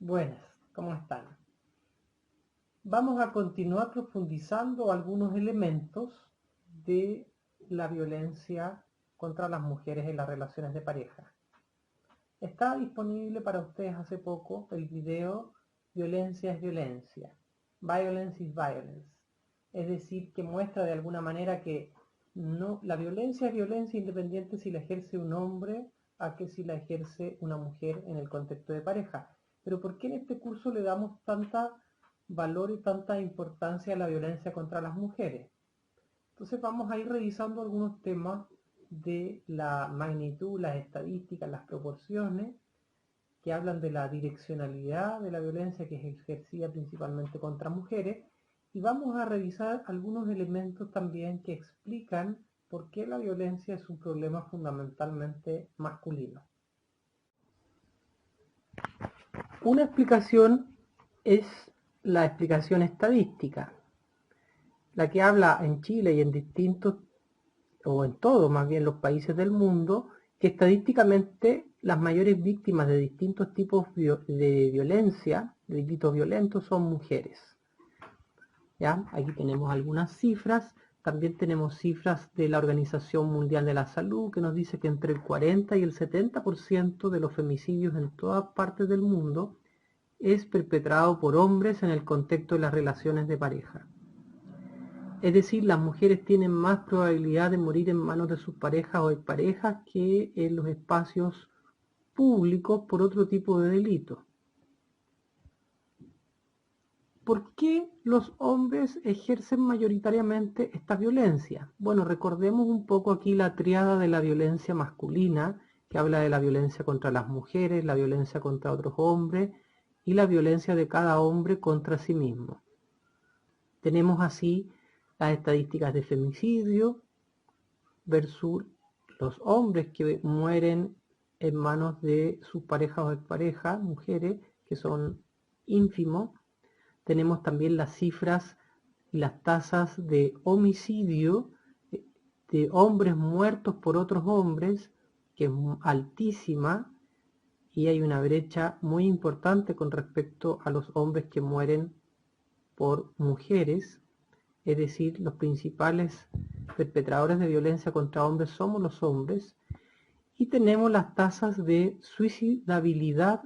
Buenas, ¿cómo están? Vamos a continuar profundizando algunos elementos de la violencia contra las mujeres en las relaciones de pareja. Está disponible para ustedes hace poco el video Violencia es violencia, Violence is violence, es decir, que muestra de alguna manera que la violencia es violencia independiente si la ejerce un hombre a que si la ejerce una mujer en el contexto de pareja. Pero ¿por qué en este curso le damos tanta valor y tanta importancia a la violencia contra las mujeres? Entonces vamos a ir revisando algunos temas de la magnitud, las estadísticas, las proporciones, que hablan de la direccionalidad de la violencia que es ejercida principalmente contra mujeres, y vamos a revisar algunos elementos también que explican por qué la violencia es un problema fundamentalmente masculino. Una explicación es la explicación estadística, la que habla en Chile y en distintos, o en todos más bien los países del mundo, que estadísticamente las mayores víctimas de distintos tipos de violencia, de delitos violentos, son mujeres. ¿Ya? Aquí tenemos algunas cifras. También tenemos cifras de la Organización Mundial de la Salud, que nos dice que entre el 40 y el 70% de los femicidios en todas partes del mundo es perpetrado por hombres en el contexto de las relaciones de pareja. Es decir, las mujeres tienen más probabilidad de morir en manos de sus parejas o exparejas que en los espacios públicos por otro tipo de delitos. ¿Por qué los hombres ejercen mayoritariamente esta violencia? Bueno, recordemos un poco aquí la tríada de la violencia masculina, que habla de la violencia contra las mujeres, la violencia contra otros hombres y la violencia de cada hombre contra sí mismo. Tenemos así las estadísticas de femicidio versus los hombres que mueren en manos de sus parejas o exparejas, mujeres, que son ínfimos. Tenemos también las cifras y las tasas de homicidio de hombres muertos por otros hombres, que es altísima, y hay una brecha muy importante con respecto a los hombres que mueren por mujeres. Es decir, los principales perpetradores de violencia contra hombres somos los hombres. Y tenemos las tasas de suicidabilidad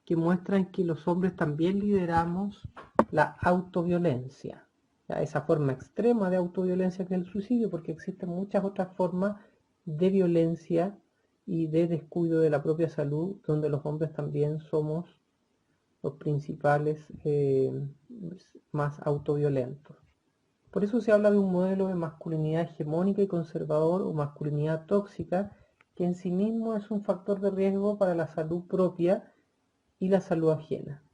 que muestran que los hombres también lideramos la autoviolencia, ¿ya? Esa forma extrema de autoviolencia que es el suicidio, porque existen muchas otras formas de violencia y de descuido de la propia salud, donde los hombres también somos los principales más autoviolentos. Por eso se habla de un modelo de masculinidad hegemónica y conservador o masculinidad tóxica, que en sí mismo es un factor de riesgo para la salud propia y la salud ajena.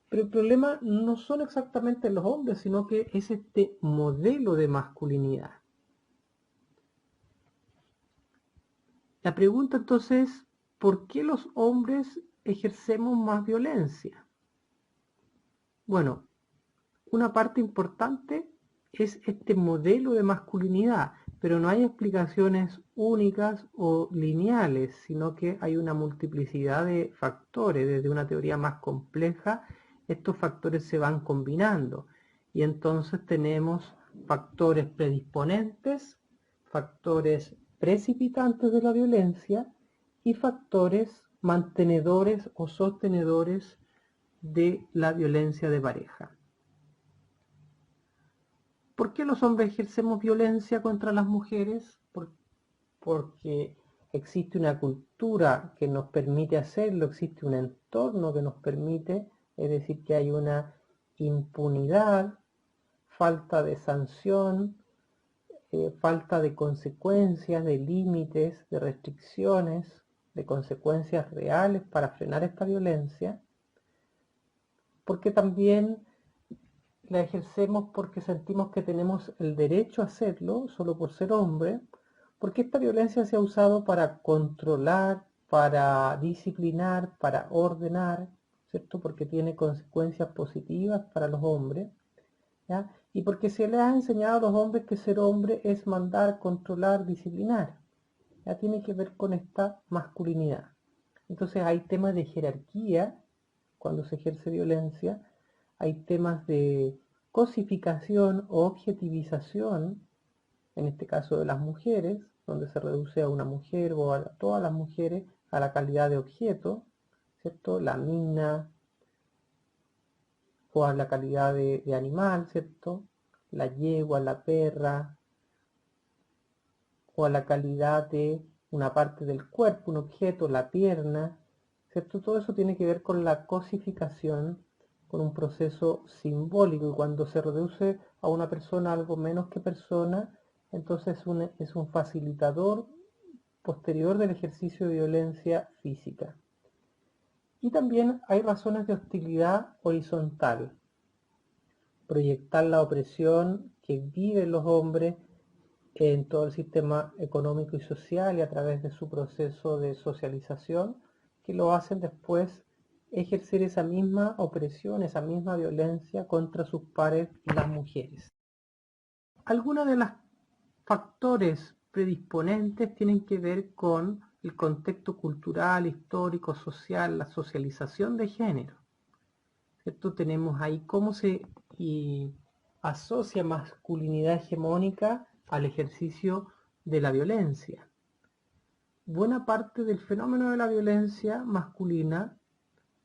Pero el problema no son exactamente los hombres, sino que es este modelo de masculinidad. La pregunta entonces es, ¿por qué los hombres ejercemos más violencia? Bueno, una parte importante es este modelo de masculinidad, pero no hay explicaciones únicas o lineales, sino que hay una multiplicidad de factores. Desde una teoría más compleja, estos factores se van combinando y entonces tenemos factores predisponentes, factores precipitantes de la violencia y factores mantenedores o sostenedores de la violencia de pareja. ¿Por qué los hombres ejercemos violencia contra las mujeres? Porque existe una cultura que nos permite hacerlo, existe un entorno que nos permite, es decir, que hay una impunidad, falta de sanción, falta de consecuencias, de límites, de restricciones, de consecuencias reales para frenar esta violencia, porque también la ejercemos porque sentimos que tenemos el derecho a hacerlo, solo por ser hombre, porque esta violencia se ha usado para controlar, para disciplinar, para ordenar, ¿cierto? Porque tiene consecuencias positivas para los hombres, ¿ya? Y porque se les ha enseñado a los hombres que ser hombre es mandar, controlar, disciplinar. Ya tiene que ver con esta masculinidad. Entonces hay temas de jerarquía cuando se ejerce violencia, hay temas de cosificación o objetivización, en este caso de las mujeres, donde se reduce a una mujer o a todas las mujeres a la calidad de objeto, ¿cierto? La mina, o a la calidad de animal, ¿cierto? La yegua, la perra, o a la calidad de una parte del cuerpo, un objeto, la pierna, ¿cierto? Todo eso tiene que ver con la cosificación, con un proceso simbólico, y cuando se reduce a una persona algo menos que persona, entonces es un facilitador posterior del ejercicio de violencia física. Y también hay razones de hostilidad horizontal, proyectar la opresión que viven los hombres en todo el sistema económico y social y a través de su proceso de socialización, que lo hacen después ejercer esa misma opresión, esa misma violencia contra sus pares, las mujeres. Algunos de los factores predisponentes tienen que ver con el contexto cultural, histórico, social, la socialización de género, ¿cierto? Tenemos ahí cómo se asocia masculinidad hegemónica al ejercicio de la violencia. Buena parte del fenómeno de la violencia masculina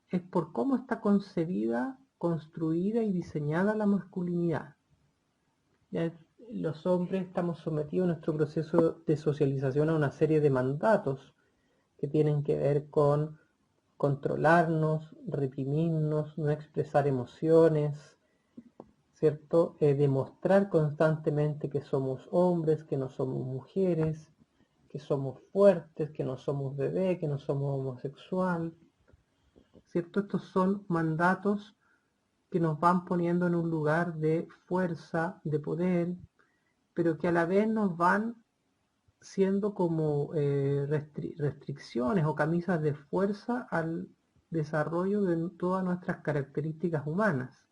es por cómo está concebida, construida y diseñada la masculinidad. Ya los hombres estamos sometidos en nuestro proceso de socialización a una serie de mandatos que tienen que ver con controlarnos, reprimirnos, no expresar emociones, ¿cierto? Demostrar constantemente que somos hombres, que no somos mujeres, que somos fuertes, que no somos bebé, que no somos homosexual, ¿cierto? Estos son mandatos que nos van poniendo en un lugar de fuerza, de poder, pero que a la vez nos van siendo como restricciones o camisas de fuerza al desarrollo de todas nuestras características humanas,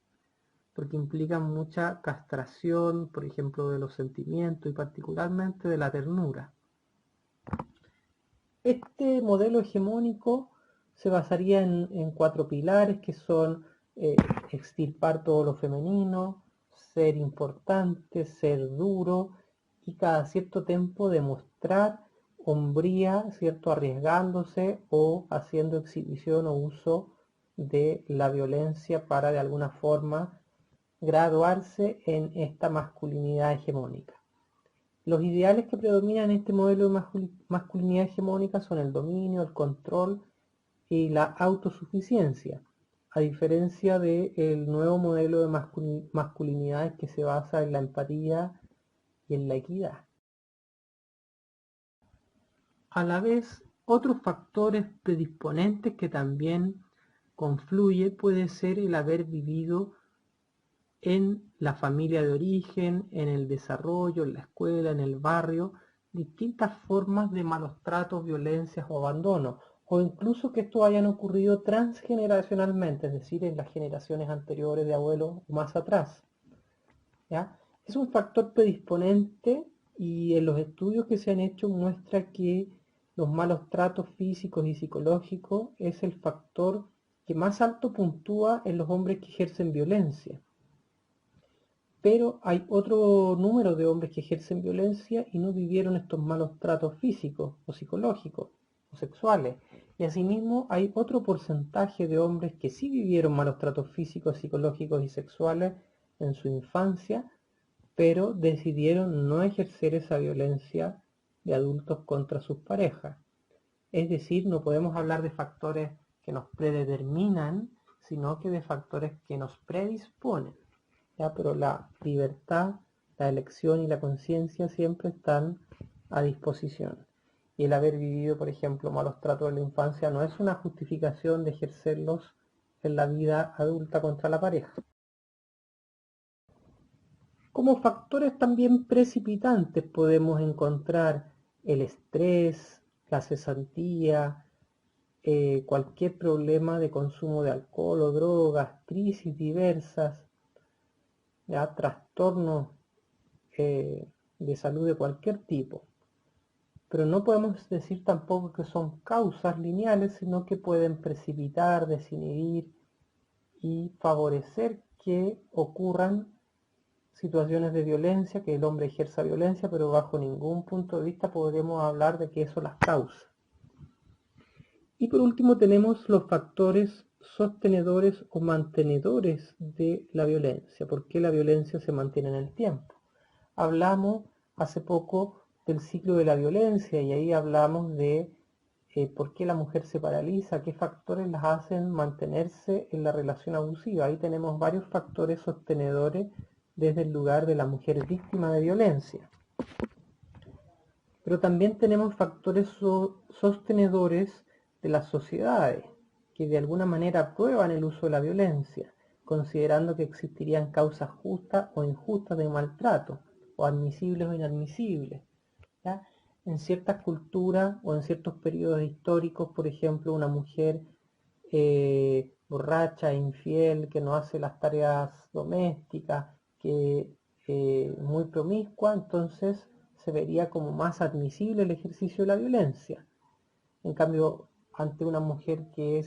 porque implican mucha castración, por ejemplo, de los sentimientos y particularmente de la ternura. Este modelo hegemónico se basaría en 4 pilares que son extirpar todo lo femenino, ser importante, ser duro y cada cierto tiempo demostrar hombría, ¿cierto? Arriesgándose o haciendo exhibición o uso de la violencia para de alguna forma graduarse en esta masculinidad hegemónica. Los ideales que predominan en este modelo de masculinidad hegemónica son el dominio, el control y la autosuficiencia, a diferencia del nuevo modelo de masculinidades que se basa en la empatía y en la equidad. A la vez, otros factores predisponentes que también confluye puede ser el haber vivido en la familia de origen, en el desarrollo, en la escuela, en el barrio, distintas formas de malos tratos, violencias o abandono, o incluso que esto hayan ocurrido transgeneracionalmente, es decir, en las generaciones anteriores de abuelos o más atrás. ¿Ya? Es un factor predisponente y en los estudios que se han hecho muestra que los malos tratos físicos y psicológicos es el factor que más alto puntúa en los hombres que ejercen violencia. Pero hay otro número de hombres que ejercen violencia y no vivieron estos malos tratos físicos o psicológicos o sexuales. Y asimismo hay otro porcentaje de hombres que sí vivieron malos tratos físicos, psicológicos y sexuales en su infancia, pero decidieron no ejercer esa violencia de adultos contra sus parejas. Es decir, no podemos hablar de factores que nos predeterminan, sino que de factores que nos predisponen. ¿Ya? Pero la libertad, la elección y la conciencia siempre están a disposición. Y el haber vivido, por ejemplo, malos tratos en la infancia no es una justificación de ejercerlos en la vida adulta contra la pareja. Como factores también precipitantes podemos encontrar el estrés, la cesantía, cualquier problema de consumo de alcohol o drogas, crisis diversas, ya trastornos de salud de cualquier tipo. Pero no podemos decir tampoco que son causas lineales, sino que pueden precipitar, desinhibir y favorecer que ocurran situaciones de violencia, que el hombre ejerza violencia, pero bajo ningún punto de vista podremos hablar de que eso las causa. Y por último tenemos los factores sostenedores o mantenedores de la violencia. ¿Por qué la violencia se mantiene en el tiempo? Hablamos hace poco del ciclo de la violencia y ahí hablamos de por qué la mujer se paraliza, qué factores las hacen mantenerse en la relación abusiva. Ahí tenemos varios factores sostenedores desde el lugar de la mujer víctima de violencia. Pero también tenemos factores sostenedores de las sociedades, que de alguna manera aprueban el uso de la violencia, considerando que existirían causas justas o injustas de maltrato, o admisibles o inadmisibles. ¿Ya? En ciertas culturas o en ciertos periodos históricos, por ejemplo, una mujer borracha, infiel, que no hace las tareas domésticas, que muy promiscua, entonces se vería como más admisible el ejercicio de la violencia. En cambio, ante una mujer que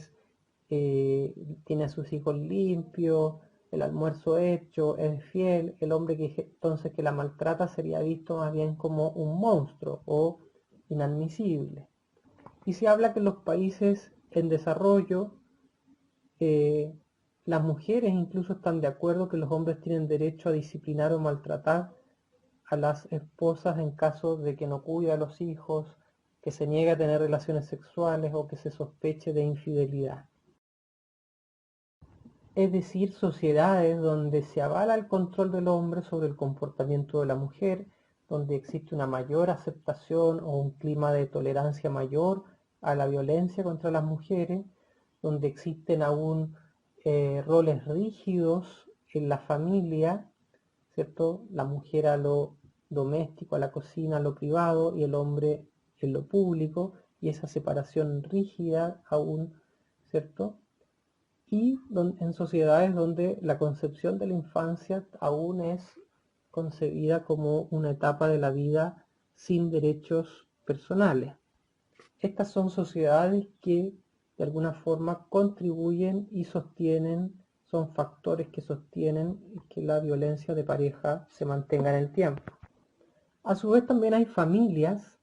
tiene a sus hijos limpios, el almuerzo hecho, es fiel, el hombre entonces que la maltrata sería visto más bien como un monstruo o inadmisible. Y se habla que en los países en desarrollo, las mujeres incluso están de acuerdo que los hombres tienen derecho a disciplinar o maltratar a las esposas en caso de que no cuide a los hijos, que se niegue a tener relaciones sexuales o que se sospeche de infidelidad. Es decir, sociedades donde se avala el control del hombre sobre el comportamiento de la mujer, donde existe una mayor aceptación o un clima de tolerancia mayor a la violencia contra las mujeres, donde existen aún roles rígidos en la familia, ¿cierto? La mujer a lo doméstico, a la cocina, a lo privado, y el hombre en lo público, y esa separación rígida aún, ¿cierto? Y en sociedades donde la concepción de la infancia aún es concebida como una etapa de la vida sin derechos personales. Estas son sociedades que de alguna forma contribuyen y sostienen, son factores que sostienen que la violencia de pareja se mantenga en el tiempo. A su vez también hay familias,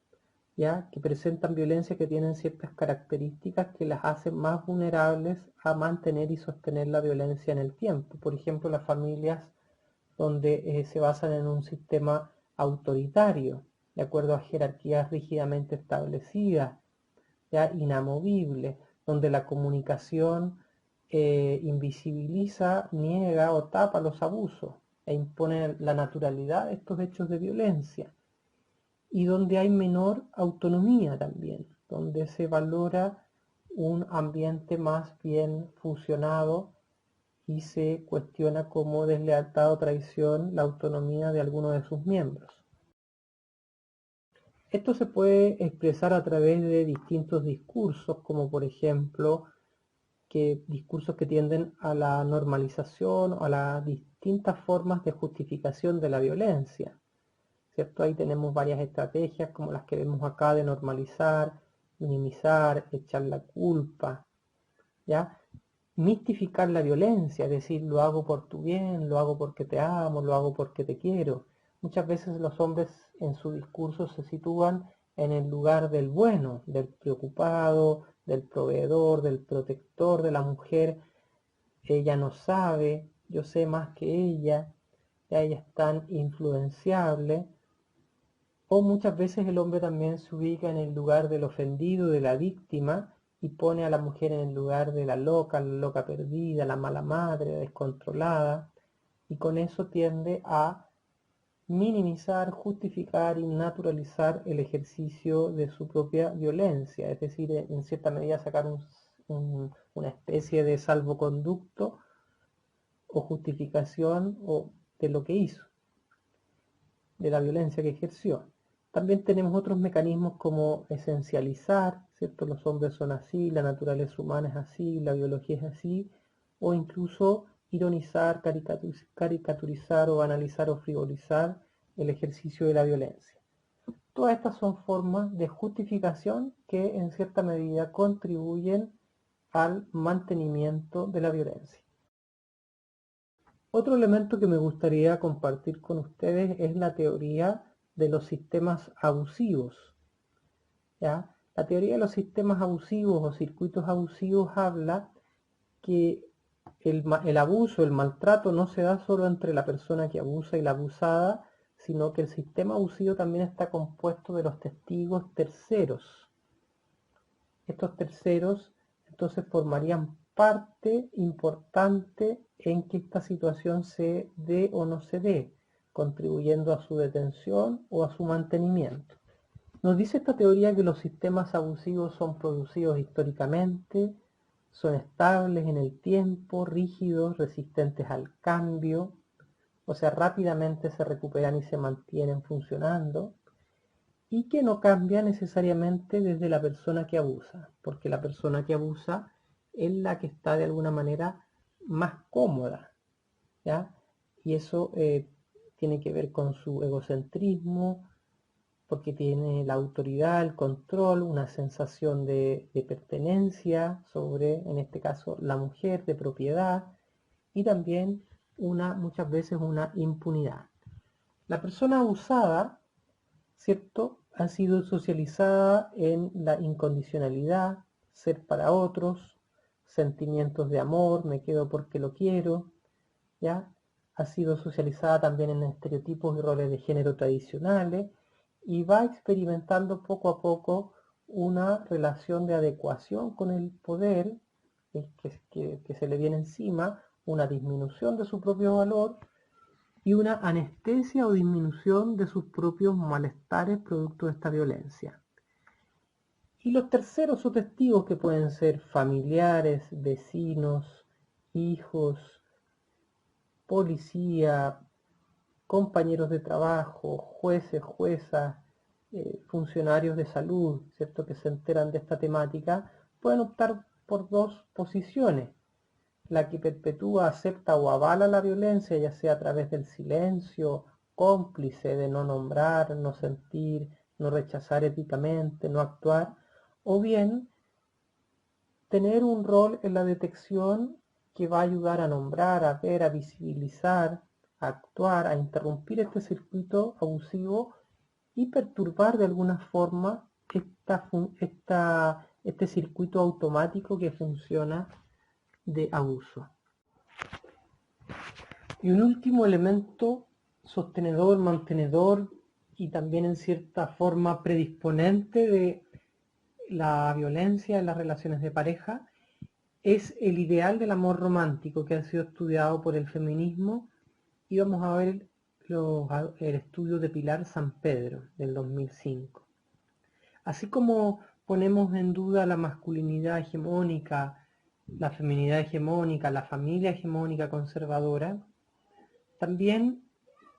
¿ya?, que presentan violencia, que tienen ciertas características que las hacen más vulnerables a mantener y sostener la violencia en el tiempo. Por ejemplo, las familias donde se basan en un sistema autoritario, de acuerdo a jerarquías rígidamente establecidas, ya inamovibles, donde la comunicación invisibiliza, niega o tapa los abusos e impone la naturalidad de estos hechos de violencia, y donde hay menor autonomía también, donde se valora un ambiente más bien fusionado y se cuestiona como deslealtad o traición la autonomía de alguno de sus miembros. Esto se puede expresar a través de distintos discursos, como por ejemplo discursos que tienden a la normalización o a las distintas formas de justificación de la violencia, ¿cierto? Ahí tenemos varias estrategias como las que vemos acá de normalizar, minimizar, echar la culpa, ¿ya? Mistificar la violencia, es decir, lo hago por tu bien, lo hago porque te amo, lo hago porque te quiero. Muchas veces los hombres en su discurso se sitúan en el lugar del bueno, del preocupado, del proveedor, del protector de la mujer. Ella no sabe, yo sé más que ella, ya ella es tan influenciable. O muchas veces el hombre también se ubica en el lugar del ofendido, de la víctima, y pone a la mujer en el lugar de la loca perdida, la mala madre, descontrolada, y con eso tiende a minimizar, justificar y naturalizar el ejercicio de su propia violencia, es decir, en cierta medida sacar una especie de salvoconducto o justificación de lo que hizo, de la violencia que ejerció. También tenemos otros mecanismos como esencializar, ¿cierto? Los hombres son así, la naturaleza humana es así, la biología es así, o incluso ironizar, caricaturizar o banalizar o frivolizar el ejercicio de la violencia. Todas estas son formas de justificación que en cierta medida contribuyen al mantenimiento de la violencia. Otro elemento que me gustaría compartir con ustedes es la teoría de los sistemas abusivos, ¿ya? La teoría de los sistemas abusivos o circuitos abusivos habla que el abuso, el maltrato no se da solo entre la persona que abusa y la abusada, sino que el sistema abusivo también está compuesto de los testigos terceros. Estos terceros entonces formarían parte importante en que esta situación se dé o no se dé, contribuyendo a su detención o a su mantenimiento. Nos dice esta teoría que los sistemas abusivos son producidos históricamente, son estables en el tiempo, rígidos, resistentes al cambio, o sea, rápidamente se recuperan y se mantienen funcionando, y que no cambia necesariamente desde la persona que abusa, porque la persona que abusa es la que está de alguna manera más cómoda, ¿ya? Y eso tiene que ver con su egocentrismo, porque tiene la autoridad, el control, una sensación de pertenencia sobre, en este caso, la mujer, de propiedad, y también muchas veces una impunidad. La persona abusada, ¿cierto?, ha sido socializada en la incondicionalidad, ser para otros, sentimientos de amor, me quedo porque lo quiero, ¿ya? Ha sido socializada también en estereotipos y roles de género tradicionales y va experimentando poco a poco una relación de adecuación con el poder que se le viene encima, una disminución de su propio valor y una anestesia o disminución de sus propios malestares producto de esta violencia. Y los terceros o testigos, que pueden ser familiares, vecinos, hijos, policía, compañeros de trabajo, jueces, juezas, funcionarios de salud, ¿cierto?, que se enteran de esta temática, pueden optar por dos posiciones: la que perpetúa, acepta o avala la violencia, ya sea a través del silencio, cómplice de no nombrar, no sentir, no rechazar éticamente, no actuar, o bien tener un rol en la detección que va a ayudar a nombrar, a ver, a visibilizar, a actuar, a interrumpir este circuito abusivo y perturbar de alguna forma este circuito automático que funciona de abuso. Y un último elemento sostenedor, mantenedor y también en cierta forma predisponente de la violencia en las relaciones de pareja es el ideal del amor romántico, que ha sido estudiado por el feminismo, y vamos a ver el estudio de Pilar Sampedro del 2005. Así como ponemos en duda la masculinidad hegemónica, la feminidad hegemónica, la familia hegemónica conservadora, también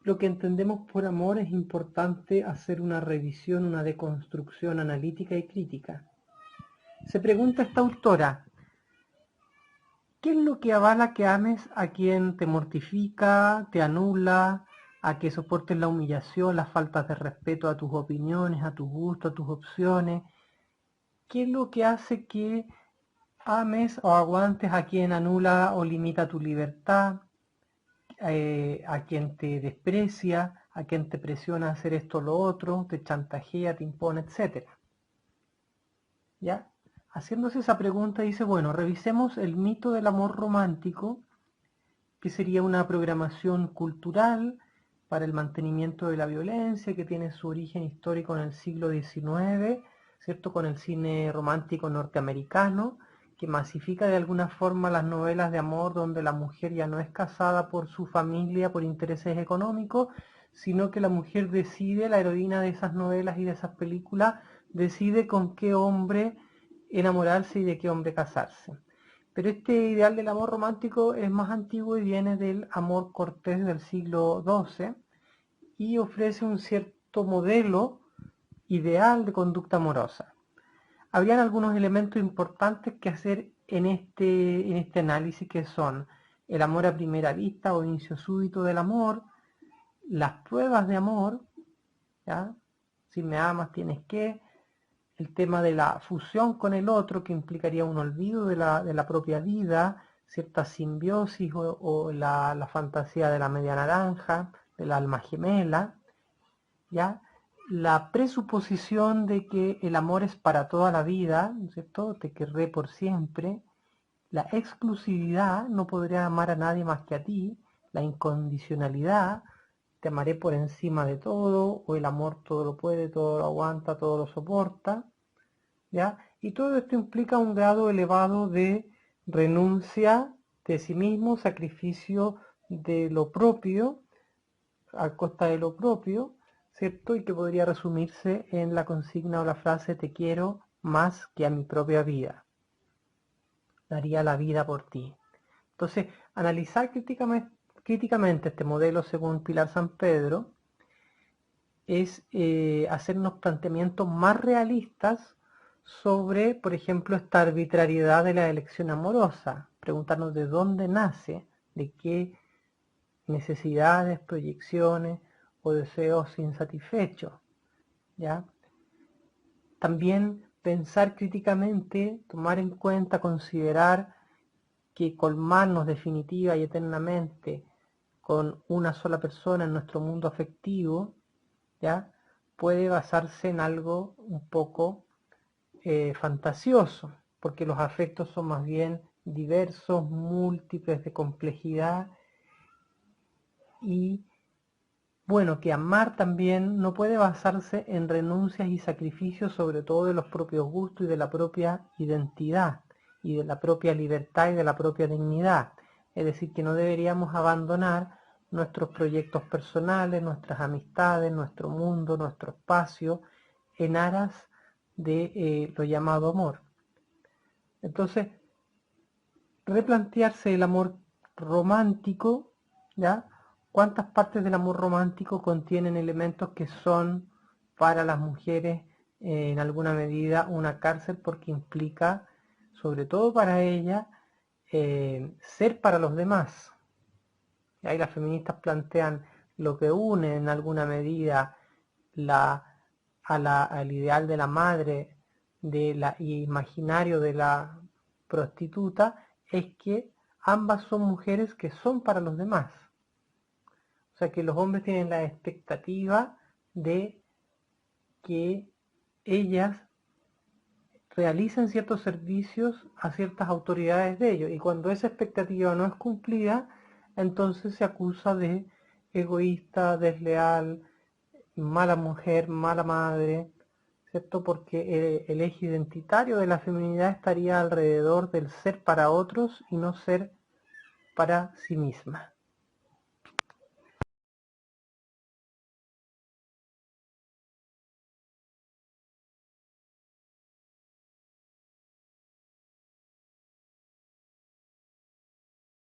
lo que entendemos por amor es importante hacer una revisión, una deconstrucción analítica y crítica. Se pregunta esta autora: ¿qué es lo que avala que ames a quien te mortifica, te anula, a que soportes la humillación, las faltas de respeto a tus opiniones, a tus gustos, a tus opciones? ¿Qué es lo que hace que ames o aguantes a quien anula o limita tu libertad, a quien te desprecia, a quien te presiona a hacer esto o lo otro, te chantajea, te impone, etcétera? ¿Ya? Haciéndose esa pregunta dice, bueno, revisemos el mito del amor romántico, que sería una programación cultural para el mantenimiento de la violencia, que tiene su origen histórico en el siglo XIX, ¿cierto?, con el cine romántico norteamericano, que masifica de alguna forma las novelas de amor donde la mujer ya no es casada por su familia, por intereses económicos, sino que la mujer decide, la heroína de esas novelas y de esas películas, decide con qué hombre enamorarse y de qué hombre casarse. Pero este ideal del amor romántico es más antiguo y viene del amor cortés del siglo XII y ofrece un cierto modelo ideal de conducta amorosa. Habrían algunos elementos importantes que hacer en este análisis, que son el amor a primera vista o inicio súbito del amor, las pruebas de amor, ¿ya? Si me amas tienes que, el tema de la fusión con el otro, que implicaría un olvido de la propia vida, cierta simbiosis o la fantasía de la media naranja, del alma gemela, ¿ya? La presuposición de que el amor es para toda la vida, ¿no es cierto? Te querré por siempre. La exclusividad, no podré amar a nadie más que a ti. La incondicionalidad, te amaré por encima de todo, o el amor todo lo puede, todo lo aguanta, todo lo soporta, ¿ya? Y todo esto implica un grado elevado de renuncia de sí mismo, sacrificio de lo propio, a costa de lo propio, ¿cierto? Y que podría resumirse en la consigna o la frase te quiero más que a mi propia vida. Daría la vida por ti. Entonces, analizar críticamente este modelo según Pilar San Pedro es hacernos planteamientos más realistas sobre, por ejemplo, esta arbitrariedad de la elección amorosa. Preguntarnos de dónde nace, de qué necesidades, proyecciones o deseos insatisfechos, ¿ya? También pensar críticamente, tomar en cuenta, considerar que colmarnos definitiva y eternamente con una sola persona en nuestro mundo afectivo, ¿ya? Puede basarse en algo un poco fantasioso, porque los afectos son más bien diversos, múltiples, de complejidad, y bueno, que amar también no puede basarse en renuncias y sacrificios, sobre todo de los propios gustos y de la propia identidad, y de la propia libertad y de la propia dignidad. Es decir, que no deberíamos abandonar nuestros proyectos personales, nuestras amistades, nuestro mundo, nuestro espacio, en aras de lo llamado amor. Entonces, replantearse el amor romántico, ¿ya? ¿Cuántas partes del amor romántico contienen elementos que son para las mujeres en alguna medida una cárcel, porque implica, sobre todo para ellas, ser para los demás? Y ahí las feministas plantean lo que une en alguna medida al ideal de la madre imaginario de la prostituta, es que ambas son mujeres que son para los demás. O sea que los hombres tienen la expectativa de que ellas realicen ciertos servicios a ciertas autoridades de ellos, y cuando esa expectativa no es cumplida, entonces se acusa de egoísta, desleal, mala mujer, mala madre, ¿cierto? Porque el eje identitario de la feminidad estaría alrededor del ser para otros y no ser para sí misma.